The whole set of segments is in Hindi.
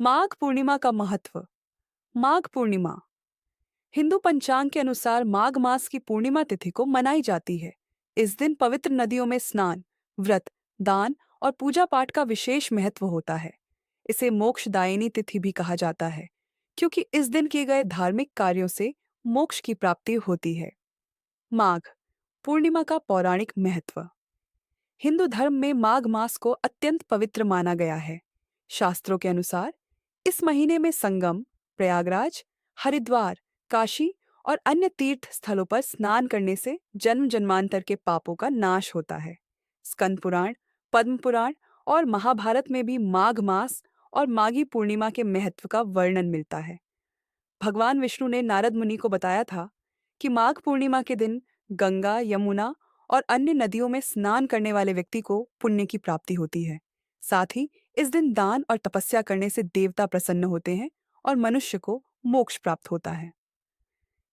माघ पूर्णिमा का महत्व। माघ पूर्णिमा हिंदू पंचांग के अनुसार माघ मास की पूर्णिमा तिथि को मनाई जाती है। इस दिन पवित्र नदियों में स्नान, व्रत, दान और पूजा पाठ का विशेष महत्व होता है। इसे मोक्षदायिनी तिथि भी कहा जाता है, क्योंकि इस दिन किए गए धार्मिक कार्यों से मोक्ष की प्राप्ति होती है। माघ पूर्णिमा का पौराणिक महत्व। हिंदू धर्म में माघ मास को अत्यंत पवित्र माना गया है। शास्त्रों के अनुसार इस महीने में संगम, प्रयागराज, हरिद्वार, काशी और अन्य तीर्थ स्थलों पर स्नान करने से जन्म जन्मांतर के पापों का नाश होता है। स्कंद पुराण, पद्म पुराण और महाभारत में भी माघ मास और माघी पूर्णिमा के महत्व का वर्णन मिलता है। भगवान विष्णु ने नारद मुनि को बताया था कि माघ पूर्णिमा के दिन गंगा, यमुना और अन्य नदियों में स्नान करने वाले व्यक्ति को पुण्य की प्राप्ति होती है। साथ ही इस दिन दान और तपस्या करने से देवता प्रसन्न होते हैं और मनुष्य को मोक्ष प्राप्त होता है।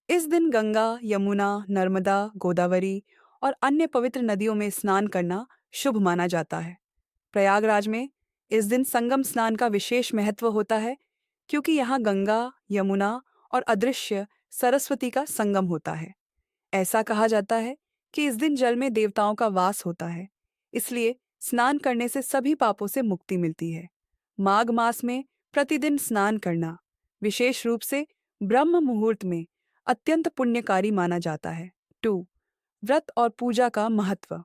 इस दिन गंगा, यमुना, नर्मदा, गोदावरी और अन्य पवित्र नदियों में स्नान करना शुभ माना जाता है। प्रयागराज में इस दिन संगम स्नान का विशेष महत्व होता है, क्योंकि यहाँ गंगा, यमुना और अदृश्य सरस्वती का संगम होता है। ऐसा कहा जाता है कि इस दिन जल में देवताओं का वास होता है, इसलिए स्नान करने से सभी पापों से मुक्ति मिलती है। माघ मास में प्रतिदिन स्नान करना, विशेष रूप से ब्रह्म मुहूर्त में, अत्यंत पुण्यकारी माना जाता है। 2. व्रत और पूजा का महत्व।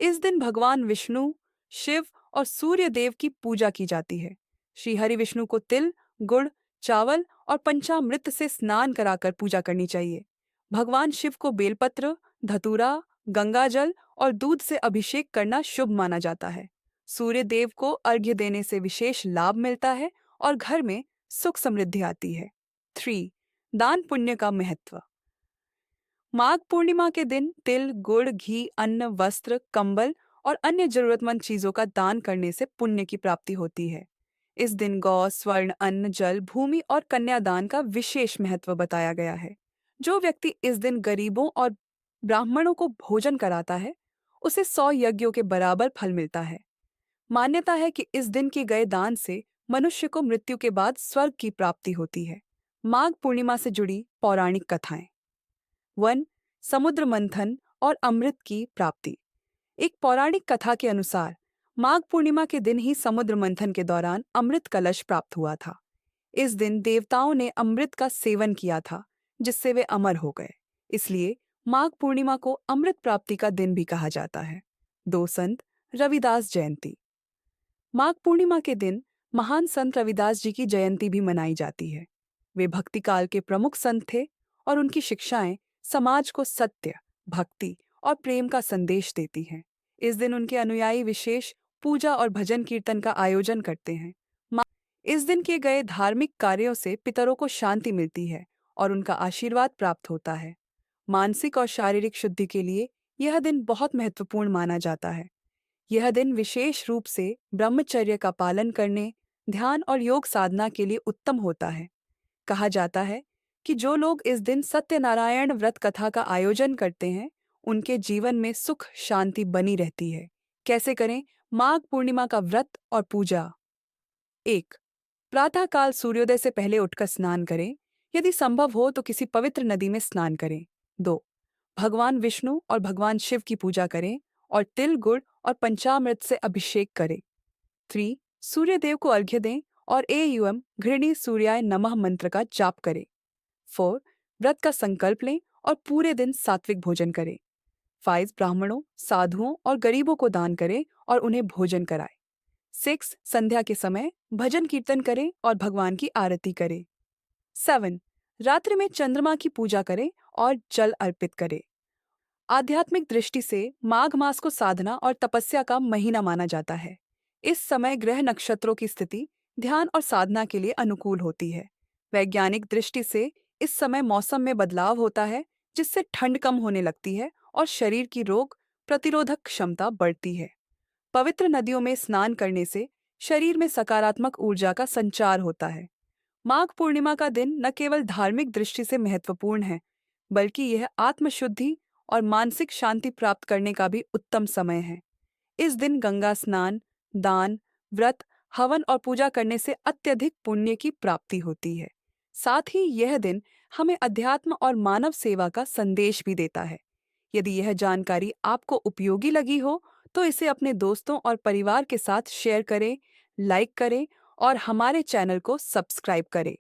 इस दिन भगवान विष्णु, शिव और सूर्य देव की पूजा की जाती है। श्री हरि विष्णु को तिल, गुड़, चावल और पंचामृत से स्नान कराकर पूजा करनी चाहिए। भगवान शिव को बेलपत्र, धतूरा, गंगाजल और दूध से अभिषेक करना शुभ माना जाता है। सूर्य देव को अर्घ्य देने से विशेष लाभ मिलता है और घर में सुख समृद्धि आती है। 3. दान पुण्य का महत्व। माघ पूर्णिमा के दिन तिल, गुड़, घी, अन्न, वस्त्र, कंबल और अन्य जरूरतमंद चीजों का दान करने से पुण्य की प्राप्ति होती है। इस दिन गौ, स्वर्ण, अन्न, जल, भूमि और कन्यादान का विशेष महत्व बताया गया है। जो व्यक्ति इस दिन गरीबों और ब्राह्मणों को भोजन कराता है, उसे 100 यज्ञों के बराबर फल मिलता है। मान्यता है कि इस दिन के गए दान से मनुष्य को मृत्यु के बाद स्वर्ग की प्राप्ति होती है। माघ पूर्णिमा से जुड़ी पौराणिक कथाएं। 1. समुद्र मंथन और अमृत की प्राप्ति। एक पौराणिक कथा के अनुसार माघ पूर्णिमा के दिन ही समुद्र मंथन के दौरान अमृत कलश प्राप्त हुआ था। इस दिन देवताओं ने अमृत का सेवन किया था, जिससे वे अमर हो गए। इसलिए माघ पूर्णिमा को अमृत प्राप्ति का दिन भी कहा जाता है। 2. संत रविदास जयंती। माघ पूर्णिमा के दिन महान संत रविदास जी की जयंती भी मनाई जाती है। वे भक्ति काल के प्रमुख संत थे और उनकी शिक्षाएं समाज को सत्य, भक्ति और प्रेम का संदेश देती हैं। इस दिन उनके अनुयायी विशेष पूजा और भजन कीर्तन का आयोजन करते हैं। इस दिन किए गए धार्मिक कार्यों से पितरों को शांति मिलती है और उनका आशीर्वाद प्राप्त होता है। मानसिक और शारीरिक शुद्धि के लिए यह दिन बहुत महत्वपूर्ण माना जाता है। यह दिन विशेष रूप से ब्रह्मचर्य का पालन करने, ध्यान और योग साधना के लिए उत्तम होता है। कहा जाता है कि जो लोग इस दिन सत्यनारायण व्रत कथा का आयोजन करते हैं, उनके जीवन में सुख शांति बनी रहती है। कैसे करें माघ पूर्णिमा का व्रत और पूजा? 1. प्रातःकाल सूर्योदय से पहले उठकर स्नान करें। यदि संभव हो तो किसी पवित्र नदी में स्नान करें। 2. भगवान विष्णु और भगवान शिव की पूजा करें और तिल, गुड़ और पंचामृत से अभिषेक करें। 3. सूर्य देव को अर्घ्य दें और एयुएम घृणी सूर्याय नमः मंत्र का जाप करें। 4. व्रत का संकल्प लें और पूरे दिन सात्विक भोजन करें। 5. ब्राह्मणों, साधुओं और गरीबों को दान करें और उन्हें भोजन कराएं। 6. संध्या के समय भजन कीर्तन करें और भगवान की आरती करें। 7. रात्रि में चंद्रमा की पूजा करें और जल अर्पित करें। आध्यात्मिक दृष्टि से माघ मास को साधना और तपस्या का महीना माना जाता है। इस समय ग्रह नक्षत्रों की स्थिति ध्यान और साधना के लिए अनुकूल होती है। वैज्ञानिक दृष्टि से इस समय मौसम में बदलाव होता है, जिससे ठंड कम होने लगती है और शरीर की रोग प्रतिरोधक क्षमता बढ़ती है। पवित्र नदियों में स्नान करने से शरीर में सकारात्मक ऊर्जा का संचार होता है। माघ पूर्णिमा का दिन न केवल धार्मिक दृष्टि से महत्वपूर्ण है, बल्कि यह आत्मशुद्धि और मानसिक शांति प्राप्त करने का भी उत्तम समय है। इस दिन गंगा स्नान, दान, व्रत, हवन और पूजा करने से अत्यधिक पुण्य की प्राप्ति होती है। साथ ही यह दिन हमें अध्यात्म और मानव सेवा का संदेश भी देता है। यदि यह जानकारी आपको उपयोगी लगी हो, तो इसे अपने दोस्तों और परिवार के साथ शेयर करें, लाइक करें और हमारे चैनल को सब्सक्राइब करें।